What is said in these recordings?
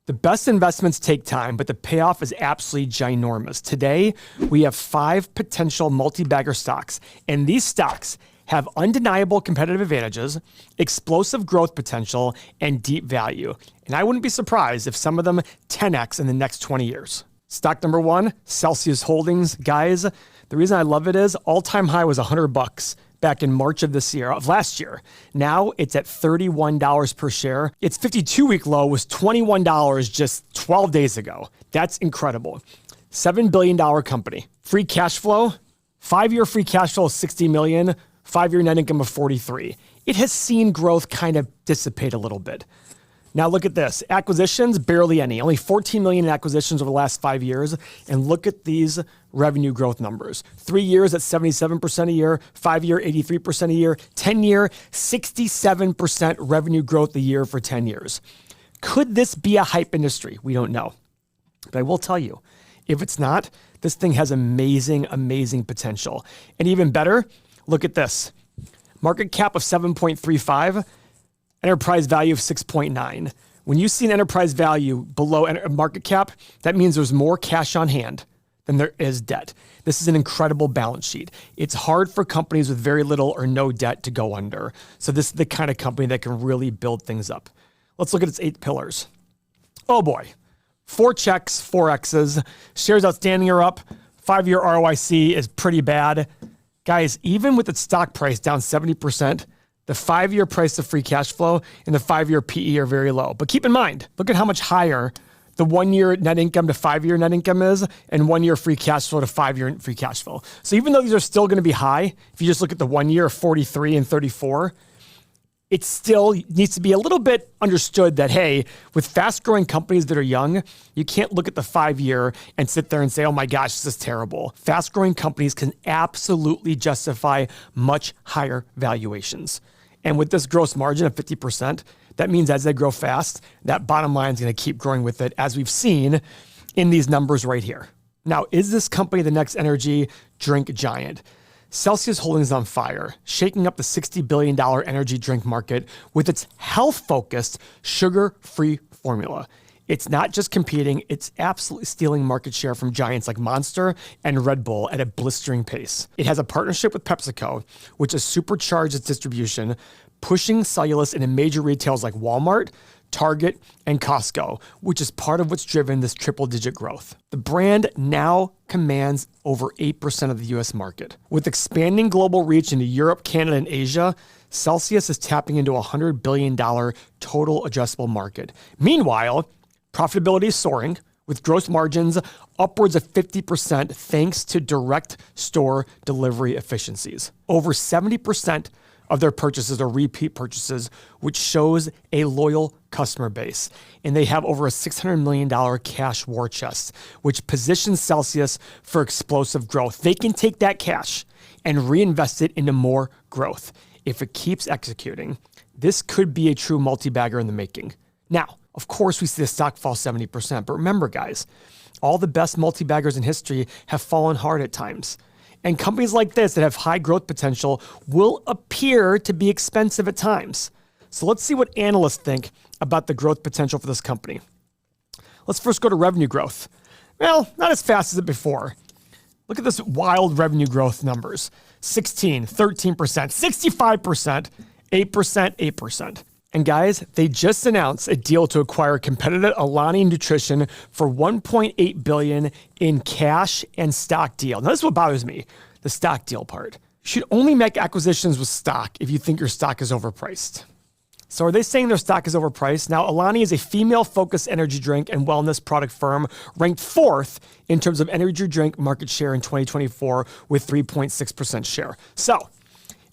The best investments take time, but the payoff is absolutely ginormous. Today, we have 5 potential multi-bagger stocks, and these stocks have undeniable competitive advantages, explosive growth potential, and deep value. And I wouldn't be surprised if some of them 10x in the next 20 years. Stock number 1, Celsius Holdings. Guys, the reason I love it is all-time high was $100 back in March of last year. Now it's at $31 per share. Its 52-week low was $21 just 12 days ago. That's incredible. $7 billion company. Free cash flow, 5-year free cash flow of $60 million, 5-year net income of $43. It has seen growth kind of dissipate a little bit. Now look at this. Acquisitions, barely any. Only $14 million in acquisitions over the last 5 years. And look at these revenue growth numbers. 3 years at 77% a year, 5-year 83% a year, 10-year 67% revenue growth a year for 10 years. Could this be a hype industry? We don't know. But I will tell you, if it's not, this thing has amazing, amazing potential. And even better, look at this. Market cap of 7.35. Enterprise value of 6.9. When you see an enterprise value below market cap, that means there's more cash on hand than there is debt. This is an incredible balance sheet. It's hard for companies with very little or no debt to go under. So this is the kind of company that can really build things up. Let's look at its 8 pillars. Oh boy. 4 checks, 4 X's. Shares outstanding are up. 5-year ROIC is pretty bad. Guys, even with its stock price down 70%, the 5-year price of free cash flow and the 5-year PE are very low. But keep in mind, look at how much higher the 1-year net income to 5-year net income is and 1-year free cash flow to 5-year free cash flow. So even though these are still going to be high, if you just look at the 1 year, 43 and 34, it still needs to be a little bit understood that, hey, with fast-growing companies that are young, you can't look at the 5-year and sit there and say, oh my gosh, this is terrible. Fast-growing companies can absolutely justify much higher valuations. And with this gross margin of 50%, that means as they grow fast, that bottom line is going to keep growing with it, as we've seen in these numbers right here. Now, is this company the next energy drink giant? Celsius Holdings is on fire, shaking up the $60 billion energy drink market with its health-focused, sugar-free formula. It's not just competing, it's absolutely stealing market share from giants like Monster and Red Bull at a blistering pace. It has a partnership with PepsiCo, which has supercharged its distribution, pushing cellulose into major retailers like Walmart, Target, and Costco, which is part of what's driven this triple-digit growth. The brand now commands over 8% of the US market. With expanding global reach into Europe, Canada, and Asia, Celsius is tapping into a $100 billion total addressable market. Meanwhile, profitability is soaring, with gross margins upwards of 50% thanks to direct store delivery efficiencies. Over 70% of their purchases are repeat purchases, which shows a loyal customer base. And they have over a $600 million cash war chest, which positions Celsius for explosive growth. They can take that cash and reinvest it into more growth. If it keeps executing, this could be a true multi-bagger in the making. Now, of course, we see the stock fall 70%, but remember, guys, all the best multi-baggers in history have fallen hard at times. And companies like this that have high growth potential will appear to be expensive at times. So let's see what analysts think about the growth potential for this company. Let's first go to revenue growth. Well, not as fast as it before. Look at this wild revenue growth numbers. 16, 13%, 65%, 8%, 8%. And guys, they just announced a deal to acquire competitor Alani Nutrition for $1.8 billion in cash and stock deal. Now, this is what bothers me, the stock deal part. You should only make acquisitions with stock if you think your stock is overpriced. So are they saying their stock is overpriced? Now, Alani is a female-focused energy drink and wellness product firm ranked 4th in terms of energy drink market share in 2024 with 3.6% share. So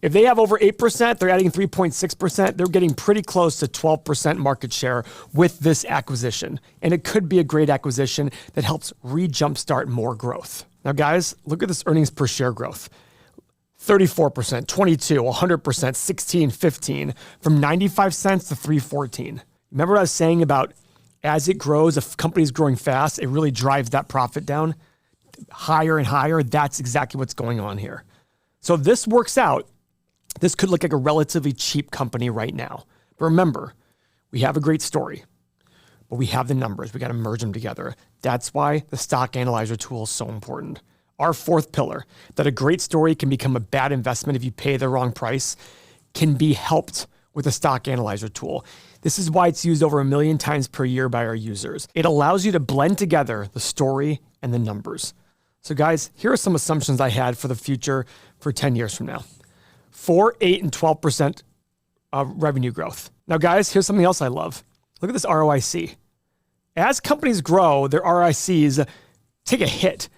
if they have over 8%, they're adding 3.6%. They're getting pretty close to 12% market share with this acquisition. And it could be a great acquisition that helps re-jumpstart more growth. Now, guys, look at this earnings per share growth. 34%, 22, 100%, 16, 15, from 95 cents to 314. Remember what I was saying about as it grows, if company's growing fast, it really drives that profit down higher and higher. That's exactly what's going on here. So if this works out, this could look like a relatively cheap company right now. But remember, we have a great story. but we have the numbers. We got to merge them together. That's why the stock analyzer tool is so important. Our fourth pillar, that a great story can become a bad investment if you pay the wrong price, can be helped with a stock analyzer tool. This is why it's used over 1 million times per year by our users. It allows you to blend together the story and the numbers. So guys, here are some assumptions I had for the future for 10 years from now. 4, 8, and 12% revenue growth. Now guys, here's something else I love. Look at this ROIC. As companies grow, their ROICs take a hit.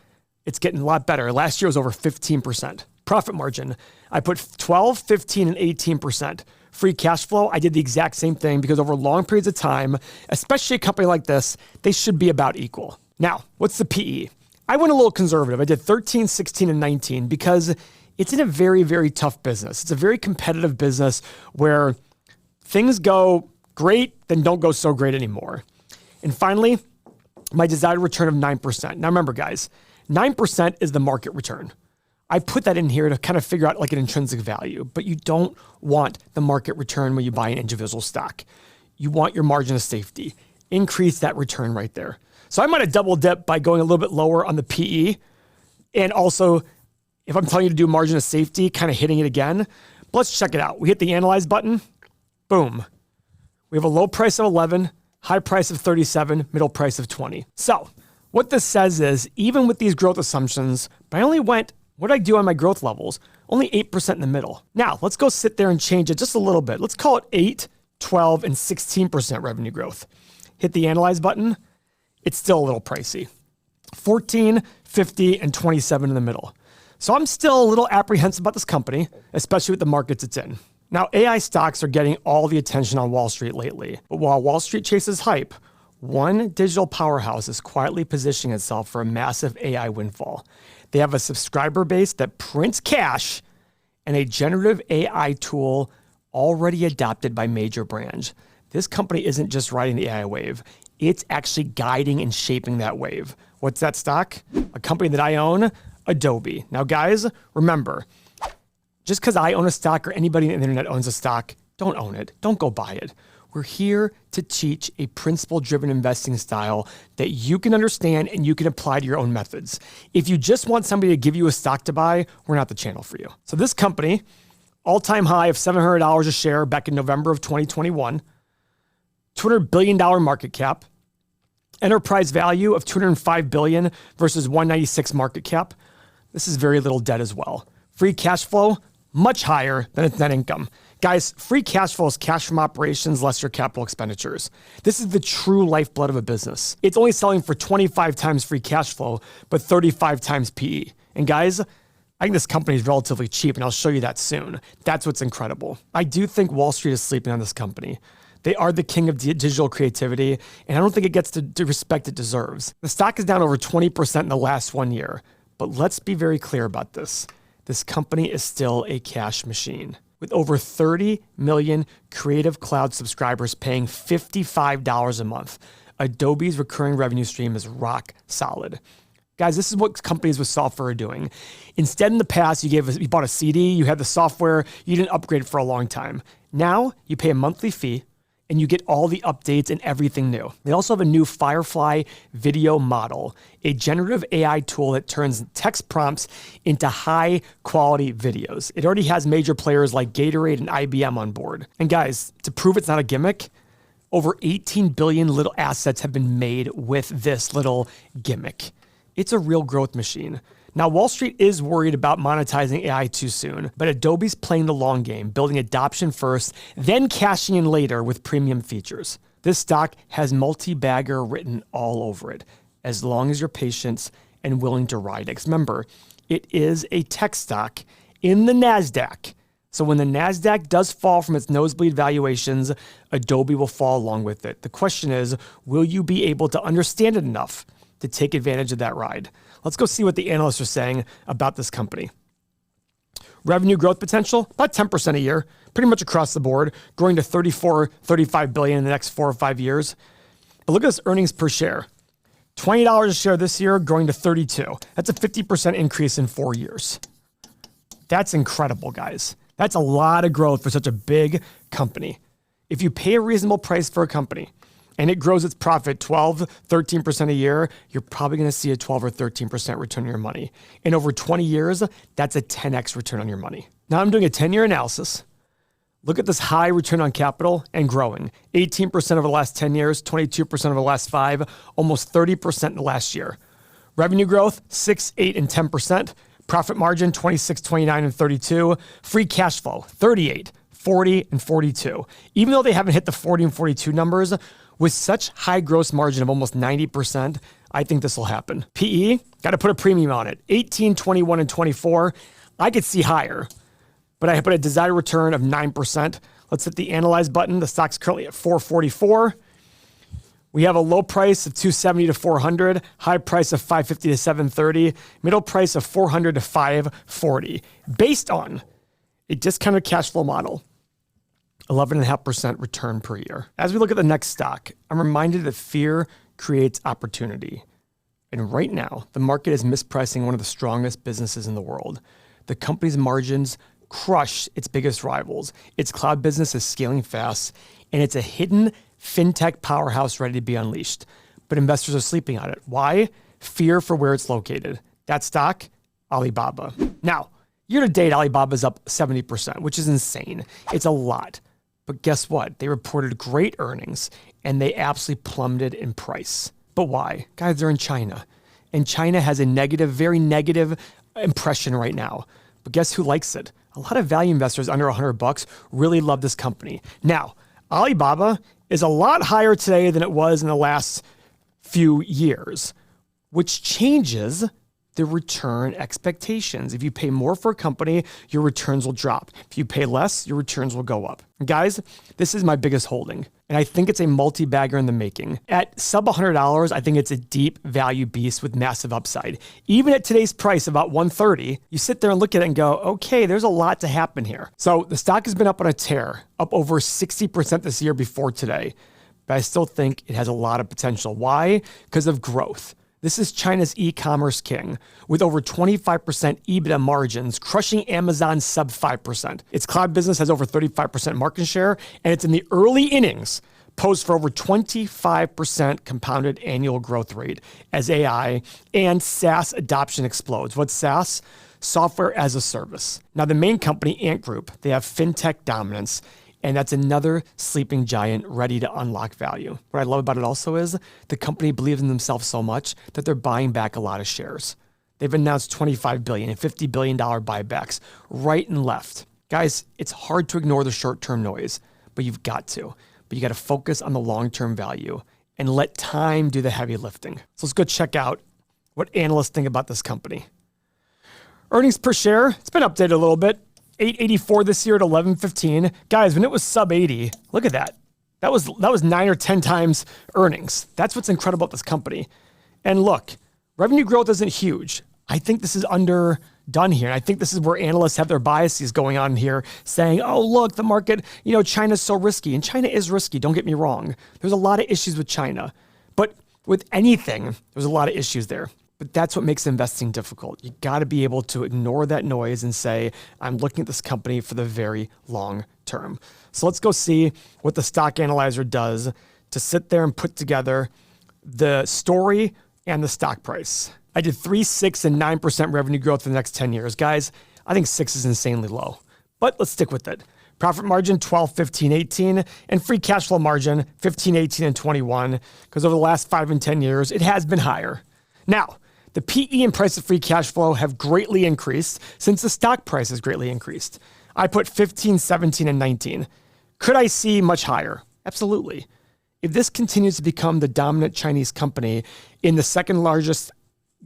It's getting a lot better. Last year was over 15%. Profit margin, I put 12, 15, and 18%. Free cash flow, I did the exact same thing because over long periods of time, especially a company like this, they should be about equal. Now, what's the PE? I went a little conservative. I did 13, 16, and 19 because it's in a very, very tough business. It's a very competitive business where things go great, then don't go so great anymore. And finally, my desired return of 9%. Now remember, guys, 9% is the market return. I put that in here to kind of figure out like an intrinsic value, but you don't want the market return when you buy an individual stock. You want your margin of safety. Increase that return right there. So I might have double dipped by going a little bit lower on the PE. And also, if I'm telling you to do margin of safety, kind of hitting it again. But let's check it out. We hit the analyze button. Boom. We have a low price of 11, high price of 37, middle price of 20. So what this says is, even with these growth assumptions, I only went, what did I do on my growth levels? Only 8% in the middle. Now, let's go sit there and change it just a little bit. Let's call it 8, 12, and 16% revenue growth. Hit the analyze button. It's still a little pricey. 14, 50, and 27 in the middle. So I'm still a little apprehensive about this company, especially with the markets it's in. Now, AI stocks are getting all the attention on Wall Street lately. But while Wall Street chases hype, one digital powerhouse is quietly positioning itself for a massive AI windfall. They have a subscriber base that prints cash and a generative AI tool already adopted by major brands. This company isn't just riding the AI wave. It's actually guiding and shaping that wave. What's that stock? A company that I own, Adobe. Now, guys, remember, just because I own a stock or anybody on the internet owns a stock, don't own it. Don't go buy it. We're here to teach a principle-driven investing style that you can understand and you can apply to your own methods. If you just want somebody to give you a stock to buy, we're not the channel for you. So this company, all-time high of $700 a share back in November of 2021, $200 billion market cap, enterprise value of $205 billion versus $196 market cap. This is very little debt as well. Free cash flow, much higher than its net income. Guys, free cash flow is cash from operations less your capital expenditures. This is the true lifeblood of a business. It's only selling for 25 times free cash flow, but 35 times PE. And guys, I think this company is relatively cheap, and I'll show you that soon. That's what's incredible. I do think Wall Street is sleeping on this company. They are the king of digital creativity, and I don't think it gets the respect it deserves. The stock is down over 20% in the last 1 year, but let's be very clear about this. This company is still a cash machine. With over 30 million Creative Cloud subscribers paying $55 a month, Adobe's recurring revenue stream is rock solid. Guys, this is what companies with software are doing. Instead, in the past, you bought a CD, you had the software, you didn't upgrade it for a long time. Now, you pay a monthly fee, and you get all the updates and everything new. They also have a new Firefly video model, a generative AI tool that turns text prompts into high quality videos. It already has major players like Gatorade and IBM on board. And guys, to prove it's not a gimmick, over 18 billion little assets have been made with this little gimmick. It's a real growth machine. Now, Wall Street is worried about monetizing AI too soon, but Adobe's playing the long game, building adoption first, then cashing in later with premium features. This stock has Multibagger written all over it, as long as you're patient and willing to ride it. Remember, it is a tech stock in the NASDAQ. So when the NASDAQ does fall from its nosebleed valuations, Adobe will fall along with it. The question is, will you be able to understand it enough to take advantage of that ride? Let's go see what the analysts are saying about this company. Revenue growth potential, about 10% a year, pretty much across the board, growing to 34, 35 billion in the next 4 or 5 years. But look at this earnings per share. $20 a share this year, growing to 32. That's a 50% increase in 4 years. That's incredible, guys. That's a lot of growth for such a big company. If you pay a reasonable price for a company, and it grows its profit 12, 13% a year, you're probably going to see a 12 or 13% return on your money. In over 20 years, that's a 10x return on your money. Now I'm doing a 10-year analysis. Look at this high return on capital and growing. 18% over the last 10 years, 22% over the last 5, almost 30% in the last year. Revenue growth, 6, 8, and 10%. Profit margin, 26, 29, and 32. Free cash flow, 38, 40, and 42. Even though they haven't hit the 40 and 42 numbers, with such high gross margin of almost 90%, I think this will happen. PE, got to put a premium on it. 18, 21, and 24. I could see higher, but I put a desired return of 9%. Let's hit the analyze button. The stock's currently at 444. We have a low price of 270 to 400, high price of 550 to 730, middle price of 400 to 540, based on a discounted cash flow model, 11.5% return per year. As we look at the next stock, I'm reminded that fear creates opportunity. And right now, the market is mispricing one of the strongest businesses in the world. The company's margins crush its biggest rivals. Its cloud business is scaling fast, and it's a hidden fintech powerhouse ready to be unleashed. But investors are sleeping on it. Why? Fear for where it's located. That stock, Alibaba. Now, year to date, Alibaba is up 70%, which is insane. It's a lot. But guess what? They reported great earnings, and they absolutely plummeted in price. But why? Guys, they're in China. And China has a negative, very negative impression right now. But guess who likes it? A lot of value investors under $100 really love this company. Now, Alibaba is a lot higher today than it was in the last few years, which changes the return expectations. If you pay more for a company, your returns will drop. If you pay less, your returns will go up. Guys, this is my biggest holding, and I think it's a multi-bagger in the making. At sub $100, I think it's a deep value beast with massive upside. Even at today's price, about $130, you sit there and look at it and go, okay, there's a lot to happen here. So the stock has been up on a tear, up over 60% this year before today, but I still think it has a lot of potential. Why? Because of growth. This is China's e-commerce king with over 25% EBITDA margins, crushing Amazon's sub 5%. Its cloud business has over 35% market share, and it's in the early innings, posed for over 25% compounded annual growth rate as AI and SaaS adoption explodes. What's SaaS? Software as a service. Now, the main company, Ant Group, they have fintech dominance, and that's another sleeping giant ready to unlock value. What I love about it also is the company believes in themselves so much that they're buying back a lot of shares. They've announced $25 billion and $50 billion buybacks right and left. Guys, it's hard to ignore the short-term noise, but you've got to. But you got to focus on the long-term value and let time do the heavy lifting. So let's go check out what analysts think about this company. Earnings per share, it's been updated a little bit. $8.84 this year at $11.15. Guys, when it was sub 80, look at that. That was 9 or 10 times earnings. That's what's incredible about this company. And look, revenue growth isn't huge. I think this is underdone here. And I think this is where analysts have their biases going on here, saying, oh, look, the market, China's so risky. And China is risky, don't get me wrong. There's a lot of issues with China. But with anything, there's a lot of issues there. But that's what makes investing difficult. You got to be able to ignore that noise and say, I'm looking at this company for the very long term. So let's go see what the stock analyzer does to sit there and put together the story and the stock price. I did 3, 6, and 9% revenue growth for the next 10 years. Guys, I think 6 is insanely low, but let's stick with it. Profit margin, 12, 15, 18, and free cash flow margin, 15, 18, and 21, because over the last 5 and 10 years, it has been higher. Now, the PE and price of free cash flow have greatly increased since the stock price has greatly increased. I put 15, 17, and 19. Could I see much higher? Absolutely. If this continues to become the dominant Chinese company in the second largest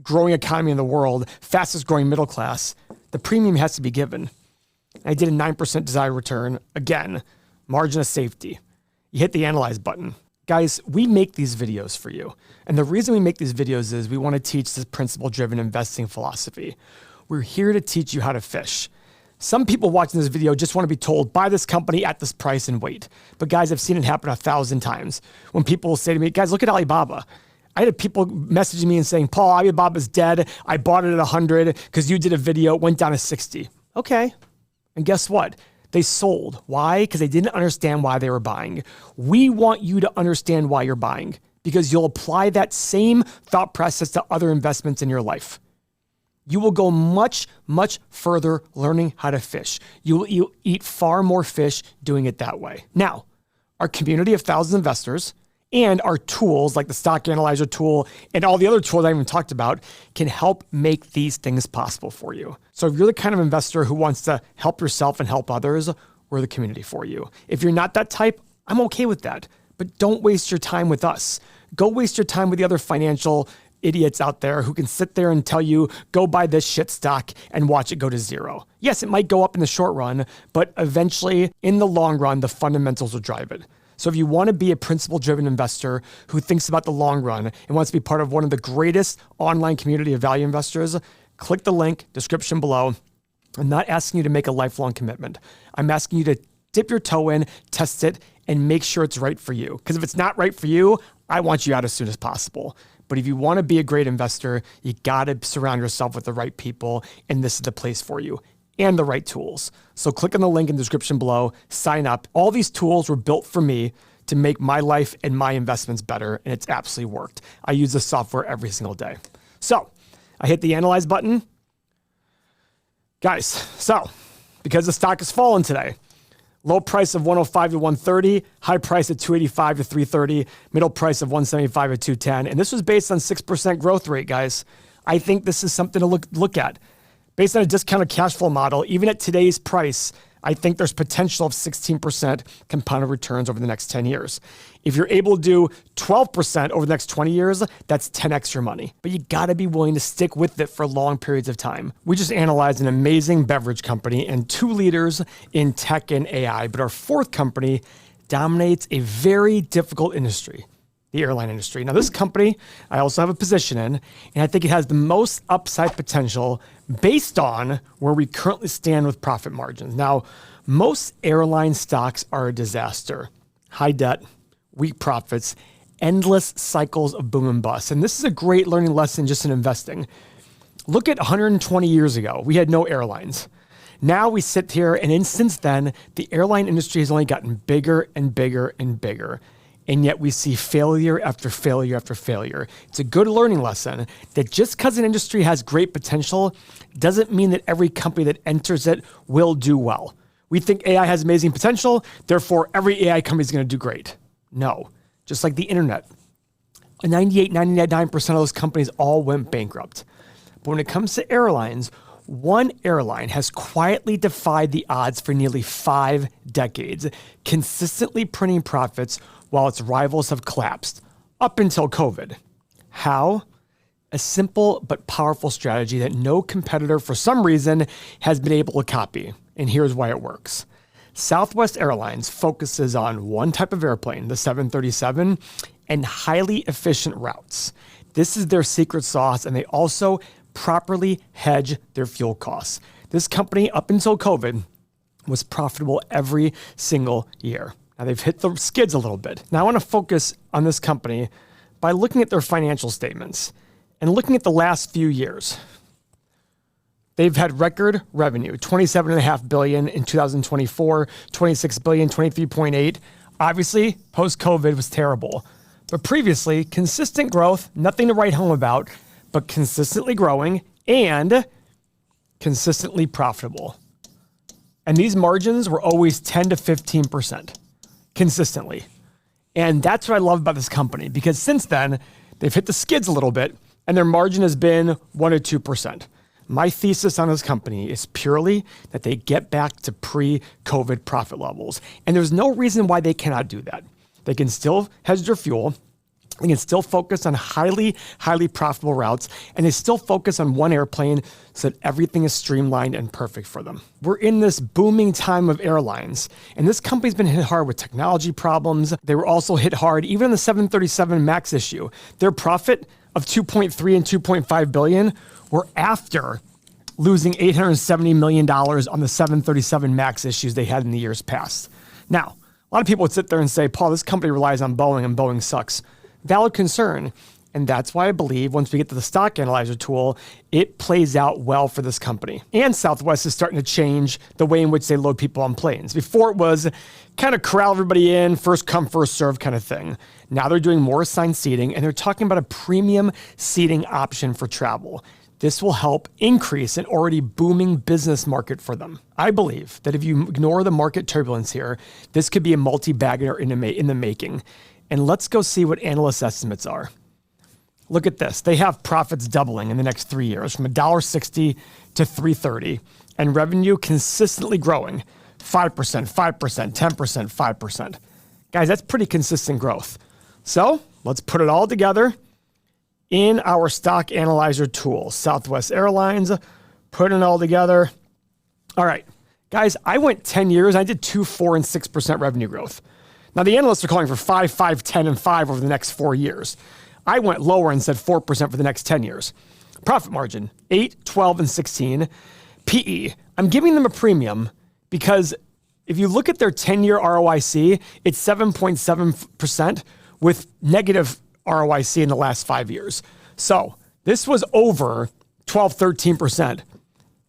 growing economy in the world, fastest growing middle class, the premium has to be given. I did a 9% desired return. Again, margin of safety. You hit the analyze button. Guys, we make these videos for you. And the reason we make these videos is we want to teach this principle-driven investing philosophy. We're here to teach you how to fish. Some people watching this video just want to be told, buy this company at this price and wait. But guys, I've seen it happen 1,000 times. When people will say to me, guys, look at Alibaba. I had people messaging me and saying, Paul, Alibaba's dead. I bought it at 100 because you did a video, it went down to 60. Okay. And guess what? They sold. Why? Because they didn't understand why they were buying. We want you to understand why you're buying because you'll apply that same thought process to other investments in your life. You will go much, much further learning how to fish. You'll eat far more fish doing it that way. Now, our community of thousands of investors and our tools like the stock analyzer tool and all the other tools I even talked about can help make these things possible for you. So if you're the kind of investor who wants to help yourself and help others, we're the community for you. If you're not that type, I'm okay with that. But don't waste your time with us. Go waste your time with the other financial idiots out there who can sit there and tell you, go buy this shit stock and watch it go to zero. Yes, it might go up in the short run, but eventually in the long run, the fundamentals will drive it. So if you want to be a principle-driven investor who thinks about the long run and wants to be part of one of the greatest online community of value investors, click the link, description below. I'm not asking you to make a lifelong commitment. I'm asking you to dip your toe in, test it, and make sure it's right for you. Because if it's not right for you, I want you out as soon as possible. But if you want to be a great investor, you got to surround yourself with the right people, and this is the place for you. And the right tools. So click on the link in the description below, sign up. All these tools were built for me to make my life and my investments better, and it's absolutely worked. I use this software every single day. So I hit the analyze button. Guys, so because the stock has fallen today, low price of 105 to 130, high price of 285 to 330, middle price of 175 to 210, and this was based on 6% growth rate, guys. I think this is something to look at. Based on a discounted cash flow model, even at today's price, I think there's potential of 16% compounded returns over the next 10 years. If you're able to do 12% over the next 20 years, that's 10x your money. But you gotta be willing to stick with it for long periods of time. We just analyzed an amazing beverage company and 2 leaders in tech and AI, but our 4th company dominates a very difficult industry, the airline industry. Now, this company, I also have a position in, and I think it has the most upside potential based on where we currently stand with profit margins. Now, most airline stocks are a disaster. High debt, weak profits, endless cycles of boom and bust. And this is a great learning lesson just in investing. Look at 120 years ago, we had no airlines. Now we sit here, and since then, the airline industry has only gotten bigger and bigger and bigger. And yet we see failure after failure after failure. It's a good learning lesson that just because an industry has great potential doesn't mean that every company that enters it will do well. We think AI has amazing potential, therefore every AI company is going to do great. No, just like the internet. 99% of those companies all went bankrupt. But when it comes to airlines, one airline has quietly defied the odds for nearly 5 decades, consistently printing profits while its rivals have collapsed, up until COVID. How? A simple but powerful strategy that no competitor, for some reason, has been able to copy. And here's why it works. Southwest Airlines focuses on one type of airplane, the 737, and highly efficient routes. This is their secret sauce, and they also properly hedge their fuel costs. This company, up until COVID, was profitable every single year. Now they've hit the skids a little bit. Now I want to focus on this company by looking at their financial statements and looking at the last few years. They've had record revenue, $27.5 billion in 2024, $26 billion, 23.8. Obviously, post-COVID was terrible. But previously, consistent growth, nothing to write home about, but consistently growing and consistently profitable. And these margins were always 10 to 15%. Consistently. And that's what I love about this company, because since then, they've hit the skids a little bit and their margin has been 1 to 2%. My thesis on this company is purely that they get back to pre-COVID profit levels. And there's no reason why they cannot do that. They can still hedge their fuel. They can still focus on highly profitable routes, and they still focus on one airplane so that everything is streamlined and perfect for them. We're in this booming time of airlines, and this company's been hit hard with technology problems. They were also hit hard even in the 737 MAX issue. Their profit of 2.3 and 2.5 billion were after losing $870 million on the 737 MAX issues they had in the years past. Now, a lot of people would sit there and say, Paul, this company relies on Boeing and Boeing sucks. Valid concern. And that's why I believe once we get to the stock analyzer tool, it plays out well for this company. And Southwest is starting to change the way in which they load people on planes. Before it was kind of corral everybody in, first come, first serve kind of thing. Now they're doing more assigned seating, and they're talking about a premium seating option for travel. This will help increase an already booming business market for them. I believe that if you ignore the market turbulence here, this could be a multi-bagger in the making. And let's go see what analyst estimates are. Look at this. They have profits doubling in the next 3 years from $1.60 to $3.30, and revenue consistently growing 5%, 5%, 10%, 5%. Guys, that's pretty consistent growth. So let's put it all together in our stock analyzer tool. Southwest Airlines, putting it all together. All right, guys, I went 10 years. I did 2%, 4%, and 6% revenue growth. Now, the analysts are calling for 5, 5, 10, and 5 over the next 4 years. I went lower and said 4% for the next 10 years. Profit margin, 8, 12, and 16. PE, I'm giving them a premium because if you look at their 10-year ROIC, it's 7.7% with negative ROIC in the last 5 years. So this was over 12, 13%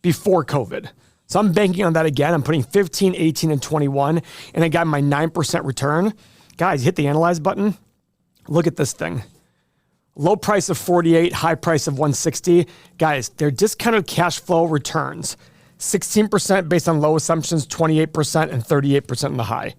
before COVID. So I'm banking on that again. I'm putting 15, 18, and 21, and I got my 9% return. Guys, hit the analyze button. Look at this thing. Low price of 48, high price of 160. Guys, they're discounted cash flow returns. 16% based on low assumptions, 28%, and 38% on the high.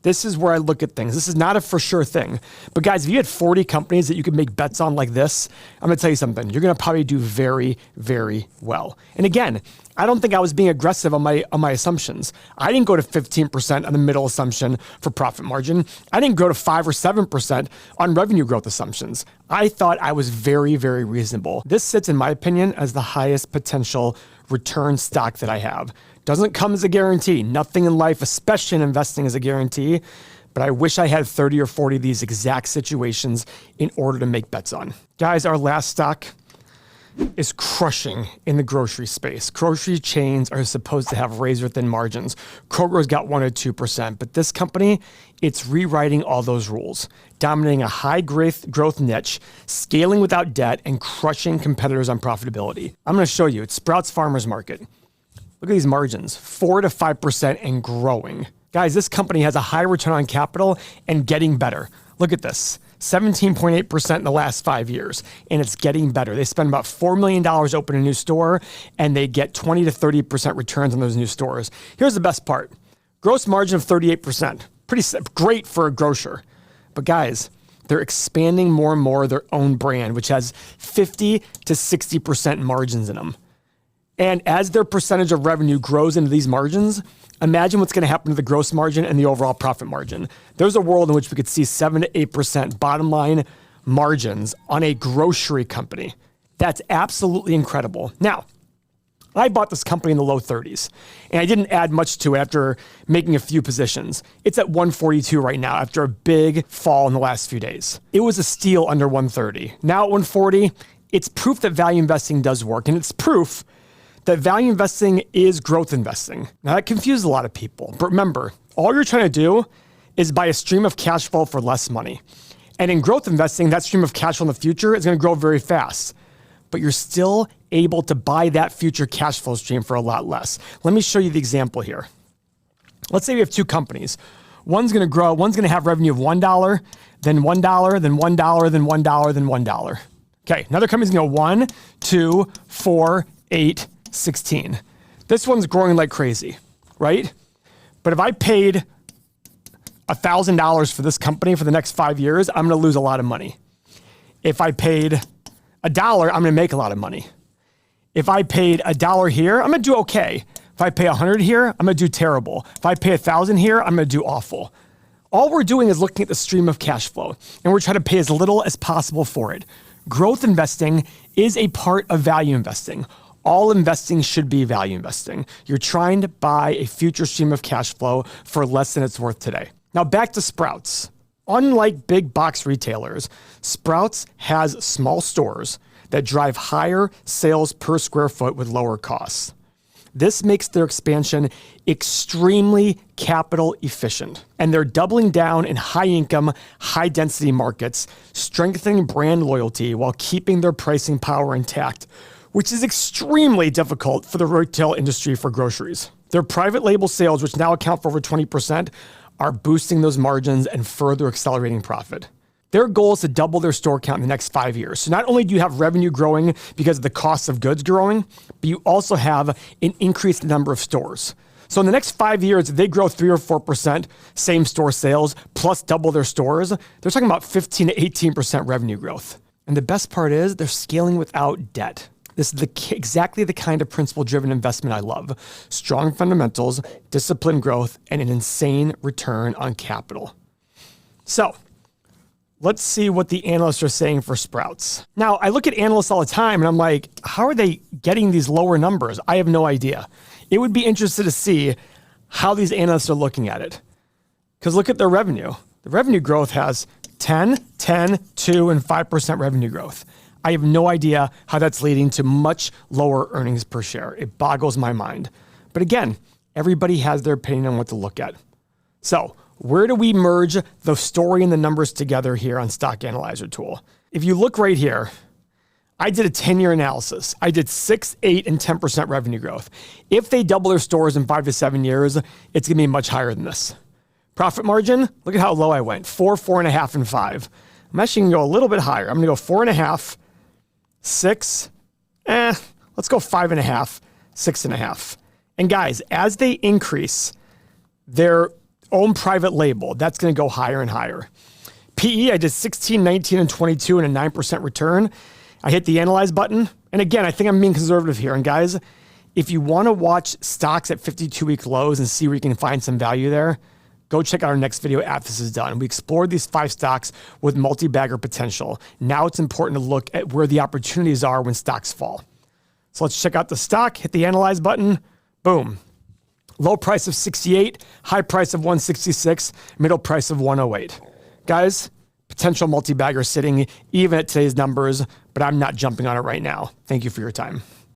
This is where I look at things. This is not a for sure thing. But guys, if you had 40 companies that you could make bets on like this, I'm going to tell you something. You're going to probably do very, very well. And again, I don't think I was being aggressive on my assumptions. I didn't go to 15% on the middle assumption for profit margin. I didn't go to 5 or 7% on revenue growth assumptions. I thought I was very, very reasonable. This sits, in my opinion, as the highest potential return stock that I have. Doesn't come as a guarantee. Nothing in life, especially in investing, is a guarantee. But I wish I had 30 or 40 of these exact situations in order to make bets on. Guys, our last stock is crushing in the grocery space. Grocery chains are supposed to have razor-thin margins. Kroger's got 1 or 2%, but this company, it's rewriting all those rules, dominating a high growth niche, scaling without debt, and crushing competitors on profitability. I'm going to show you. It's Sprouts Farmers Market. Look at these margins, 4 to 5% and growing. Guys, this company has a high return on capital and getting better. Look at this, 17.8% in the last 5 years, and it's getting better. They spend about $4 million opening a new store, and they get 20 to 30% returns on those new stores. Here's the best part. Gross margin of 38%. Pretty great for a grocer. But guys, they're expanding more and more their own brand, which has 50 to 60% margins in them. And as their percentage of revenue grows into these margins, imagine what's going to happen to the gross margin and the overall profit margin. There's a world in which we could see 7 to 8% bottom line margins on a grocery company. That's absolutely incredible. Now, I bought this company in the low 30s, and I didn't add much to it after making a few positions. It's at 142 right now after a big fall in the last few days. It was a steal under 130. Now at 140, it's proof that value investing does work, and it's proof that value investing is growth investing. Now that confused a lot of people, but remember, all you're trying to do is buy a stream of cash flow for less money. And in growth investing, that stream of cash flow in the future is going to grow very fast, but you're still able to buy that future cash flow stream for a lot less. Let me show you the example here. Let's say we have two companies. One's going to grow, one's going to have revenue of $1, then $1, then $1, then $1, then $1. Okay, another company's going to go 1, 2, 4, 8, 16. This one's growing like crazy, right? But if I paid $1,000 for this company for the next 5 years, I'm going to lose a lot of money. If I paid $1, I'm going to make a lot of money. If I paid $1 here, I'm going to do okay. If I pay 100 here, I'm going to do terrible. If I pay 1,000 here, I'm going to do awful. All we're doing is looking at the stream of cash flow, and we're trying to pay as little as possible for it. Growth investing is a part of value investing. All investing should be value investing. You're trying to buy a future stream of cash flow for less than it's worth today. Now back to Sprouts. Unlike big box retailers, Sprouts has small stores that drive higher sales per square foot with lower costs. This makes their expansion extremely capital efficient. And they're doubling down in high-income, high-density markets, strengthening brand loyalty while keeping their pricing power intact, which is extremely difficult for the retail industry for groceries. Their private label sales, which now account for over 20%, are boosting those margins and further accelerating profit. Their goal is to double their store count in the next 5 years. So not only do you have revenue growing because of the cost of goods growing, but you also have an increased number of stores. So in the next 5 years, if they grow 3 or 4% same store sales plus double their stores, they're talking about 15 to 18% revenue growth. And the best part is they're scaling without debt. This is exactly the kind of principle-driven investment I love. Strong fundamentals, disciplined growth, and an insane return on capital. So let's see what the analysts are saying for Sprouts. Now, I look at analysts all the time, and I'm like, how are they getting these lower numbers? I have no idea. It would be interesting to see how these analysts are looking at it. Because look at their revenue. The revenue growth has 10, 10, 2, and 5% revenue growth. I have no idea how that's leading to much lower earnings per share. It boggles my mind. But again, everybody has their opinion on what to look at. So where do we merge the story and the numbers together here on Stock Analyzer tool? If you look right here, I did a 10-year analysis. I did 6, 8, and 10% revenue growth. If they double their stores in 5 to 7 years, it's gonna be much higher than this. Profit margin, look at how low I went, 4, 4.5, and 5. I'm actually gonna go a little bit higher. I'm gonna go 4.5, 6, let's go 5.5, 6.5. And guys, as they increase their own private label, that's going to go higher and higher. PE, I did 16, 19, and 22 and a 9% return. I hit the analyze button. And again, I think I'm being conservative here. And guys, if you want to watch stocks at 52-week lows and see where you can find some value there, go check out our next video after this is done. We explored these 5 stocks with multi-bagger potential. Now it's important to look at where the opportunities are when stocks fall. So let's check out the stock, hit the analyze button, boom. Low price of 68, high price of 166, middle price of 108. Guys, potential multi-bagger sitting even at today's numbers, but I'm not jumping on it right now. Thank you for your time.